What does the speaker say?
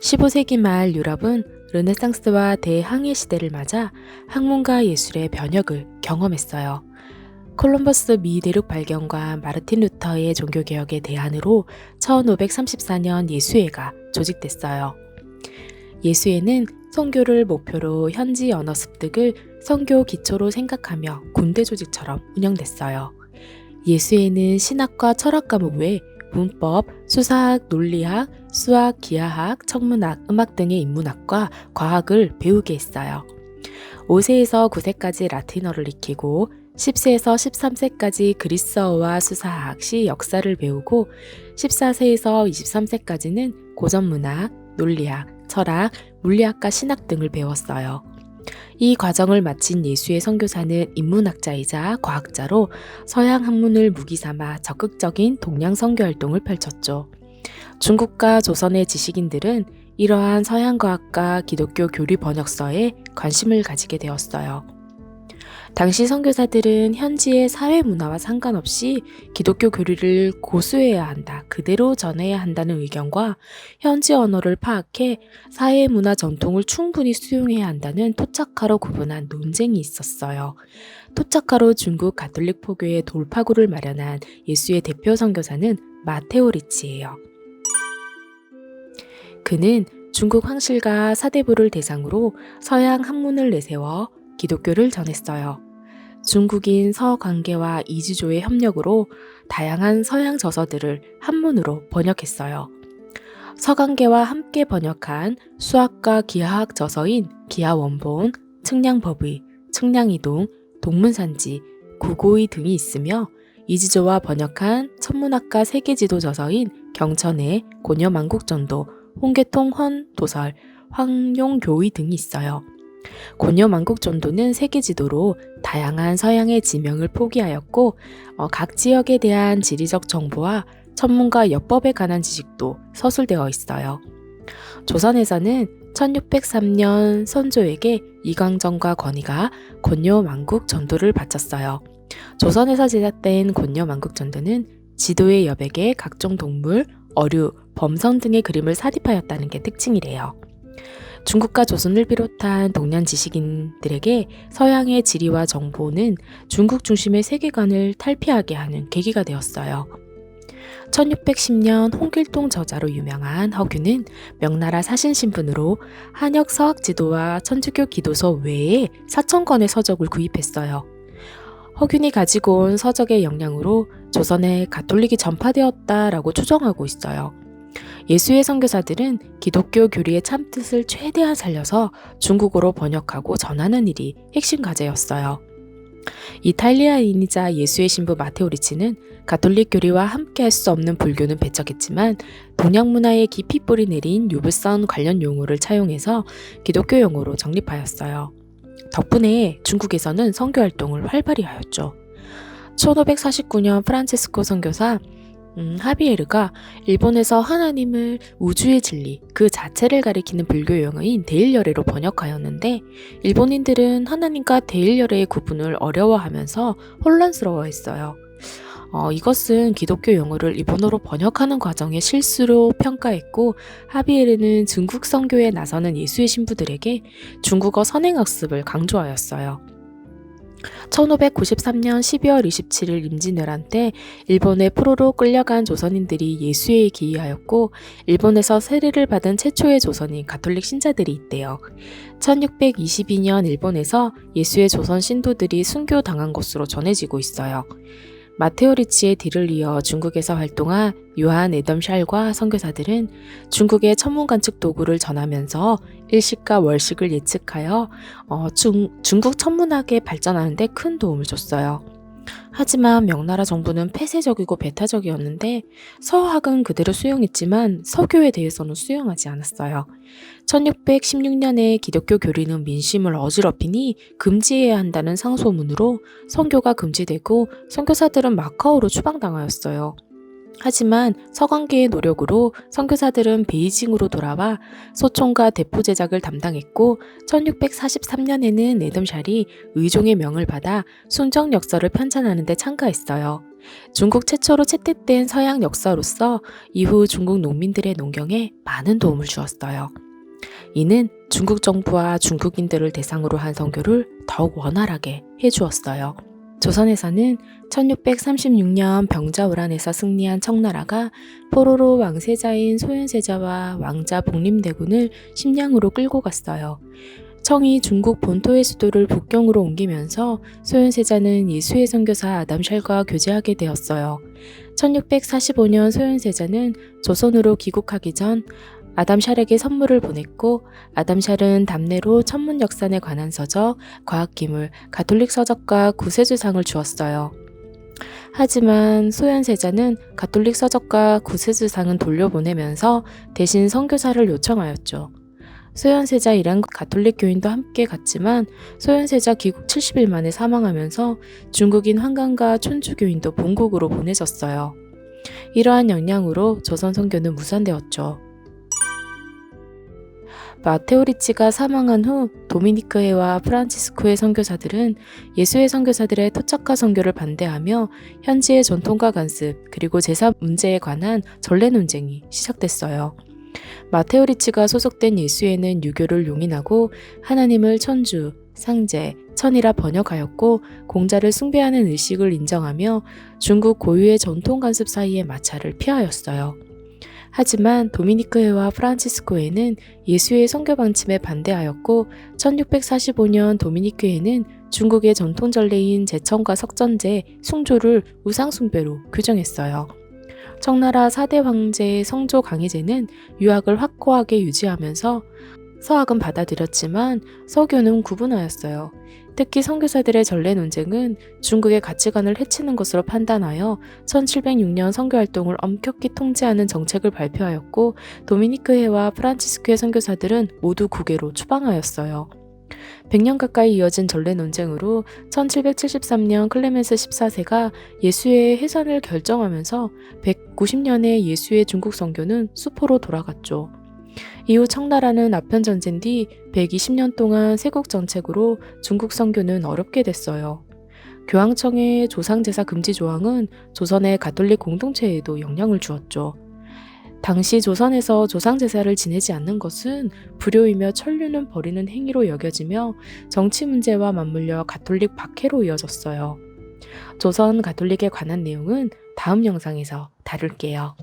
15세기 말 유럽은 르네상스와 대항해 시대를 맞아 학문과 예술의 변혁을 경험했어요. 콜럼버스 미 대륙 발견과 마르틴 루터의 종교개혁의 대안으로 1534년 예수회가 조직됐어요. 예수회는 선교를 목표로 현지 언어 습득을 선교 기초로 생각하며 군대 조직처럼 운영됐어요. 예수회는 신학과 철학 과목 외에 문법, 수사학, 논리학, 수학, 기하학, 천문학, 음악 등의 인문학과 과학을 배우게 했어요. 5세에서 9세까지 라틴어를 익히고 10세에서 13세까지 그리스어와 수사학, 시, 역사를 배우고 14세에서 23세까지는 고전문학, 논리학, 철학, 물리학과 신학 등을 배웠어요. 이 과정을 마친 예수의 선교사는 인문학자이자 과학자로 서양 학문을 무기 삼아 적극적인 동양 선교 활동을 펼쳤죠. 중국과 조선의 지식인들은 이러한 서양 과학과 기독교 교리 번역서에 관심을 가지게 되었어요. 당시 선교사들은 현지의 사회 문화와 상관없이 기독교 교리를 고수해야 한다, 그대로 전해야 한다는 의견과 현지 언어를 파악해 사회 문화 전통을 충분히 수용해야 한다는 토착화로 구분한 논쟁이 있었어요. 토착화로 중국 가톨릭 포교의 돌파구를 마련한 예수의 대표 선교사는 마테오 리치예요. 그는 중국 황실과 사대부를 대상으로 서양 학문을 내세워 기독교를 전했어요. 중국인 서광계와 이지조의 협력으로 다양한 서양 저서들을 한문으로 번역했어요. 서광계와 함께 번역한 수학과 기하학 저서인 기하원본, 측량법의, 측량이동, 동문산지, 구고의 등이 있으며 이지조와 번역한 천문학과 세계지도 저서인 경천의 곤여만국전도, 홍계통 헌도설, 황용교의 등이 있어요. 곤여만국전도는 세계지도로 다양한 서양의 지명을 포기하였고 각 지역에 대한 지리적 정보와 천문과 여법에 관한 지식도 서술되어 있어요. 조선에서는 1603년 선조에게 이광정과 권희가 곤여만국전도를 바쳤어요. 조선에서 제작된 곤여만국전도는 지도의 여백에 각종 동물, 어류, 범선 등의 그림을 삽입하였다는 게 특징이래요. 중국과 조선을 비롯한 동양 지식인들에게 서양의 지리와 정보는 중국 중심의 세계관을 탈피하게 하는 계기가 되었어요. 1610년 홍길동 저자로 유명한 허균은 명나라 사신신분으로 한역 서학 지도와 천주교 기도서 외에 4,000권의 서적을 구입했어요. 허균이 가지고 온 서적의 영향으로 조선에 가톨릭이 전파되었다라고 추정하고 있어요. 예수의 선교사들은 기독교 교리의 참뜻을 최대한 살려서 중국어로 번역하고 전하는 일이 핵심 과제였어요. 이탈리아인이자 예수의 신부 마테오 리치는 가톨릭 교리와 함께 할 수 없는 불교는 배척했지만 동양 문화에 깊이 뿌리 내린 유불선 관련 용어를 차용해서 기독교 용어로 정립하였어요. 덕분에 중국에서는 선교 활동을 활발히 하였죠. 1549년 프란체스코 선교사 하비에르가 일본에서 하나님을 우주의 진리 그 자체를 가리키는 불교 용어인 대일열애로 번역하였는데 일본인들은 하나님과 대일열애의 구분을 어려워하면서 혼란스러워했어요. 이것은 기독교 용어를 일본어로 번역하는 과정의 실수로 평가했고 하비에르는 중국 선교에 나서는 예수의 신부들에게 중국어 선행학습을 강조하였어요. 1593년 12월 27일 임진왜란 때 일본의 포로로 끌려간 조선인들이 예수회에 기이하였고 일본에서 세례를 받은 최초의 조선인 가톨릭 신자들이 있대요. 1622년 일본에서 예수의 조선 신도들이 순교당한 것으로 전해지고 있어요. 마테오 리치의 뒤를 이어 중국에서 활동한 요한 애덤 샬과 선교사들은 중국의 천문 관측 도구를 전하면서 일식과 월식을 예측하여 중국 천문학에 발전하는 데 큰 도움을 줬어요. 하지만 명나라 정부는 폐쇄적이고 배타적이었는데 서학은 그대로 수용했지만 서교에 대해서는 수용하지 않았어요. 1616년에 기독교 교리는 민심을 어지럽히니 금지해야 한다는 상소문으로 선교가 금지되고 선교사들은 마카오로 추방당하였어요. 하지만 서광계의 노력으로 선교사들은 베이징으로 돌아와 소총과 대포 제작을 담당했고 1643년에는 애덤샬이 의종의 명을 받아 순정 역사를 편찬하는 데 참가했어요. 중국 최초로 채택된 서양 역사로서 이후 중국 농민들의 농경에 많은 도움을 주었어요. 이는 중국 정부와 중국인들을 대상으로 한 선교를 더욱 원활하게 해주었어요. 조선에서는 1636년 병자호란에서 승리한 청나라가 포로로 왕세자인 소현세자와 왕자 복림대군을 심양으로 끌고 갔어요. 청이 중국 본토의 수도를 북경으로 옮기면서 소현세자는 예수의 선교사 아담샬과 교제하게 되었어요. 1645년 소현세자는 조선으로 귀국하기 전 아담샬에게 선물을 보냈고 아담샬은 답례로 천문역산에 관한 서적, 과학기물, 가톨릭 서적과 구세주상을 주었어요. 하지만 소현세자는 가톨릭 서적과 구세주상은 돌려보내면서 대신 선교사를 요청하였죠. 소현세자 이란 가톨릭 교인도 함께 갔지만 소현세자 귀국 70일 만에 사망하면서 중국인 환관과 촌주교인도 본국으로 보내졌어요. 이러한 영향으로 조선 선교는 무산되었죠. 마테오 리치가 사망한 후 도미니크해와 프란치스코해 선교사들은 예수의 선교사들의 토착화 선교를 반대하며 현지의 전통과 관습 그리고 제사 문제에 관한 전례 논쟁이 시작됐어요. 마테오 리치가 소속된 예수회는 유교를 용인하고 하나님을 천주, 상제, 천이라 번역하였고 공자를 숭배하는 의식을 인정하며 중국 고유의 전통 관습 사이의 마찰을 피하였어요. 하지만 도미니크회와 프란치스코회는 예수의 선교 방침에 반대하였고 1645년 도미니크회는 중국의 전통 전례인 제천과 석전제, 숭조를 우상숭배로 규정했어요. 청나라 4대 황제의 성조 강희제는 유학을 확고하게 유지하면서 서학은 받아들였지만 서교는 구분하였어요. 특히 선교사들의 전례 논쟁은 중국의 가치관을 해치는 것으로 판단하여 1706년 선교활동을 엄격히 통제하는 정책을 발표하였고 도미니크회와 프란치스코회 선교사들은 모두 국외로 추방하였어요. 100년 가까이 이어진 전례 논쟁으로 1773년 클레멘스 14세가 예수회의 해산을 결정하면서 190년의 예수의 중국 선교는 수포로 돌아갔죠. 이후 청나라는 아편 전쟁 뒤 120년 동안 세국 정책으로 중국 선교는 어렵게 됐어요. 교황청의 조상제사 금지 조항은 조선의 가톨릭 공동체에도 영향을 주었죠. 당시 조선에서 조상제사를 지내지 않는 것은 불효이며 천륜을 벌이는 행위로 여겨지며 정치 문제와 맞물려 가톨릭 박해로 이어졌어요. 조선 가톨릭에 관한 내용은 다음 영상에서 다룰게요.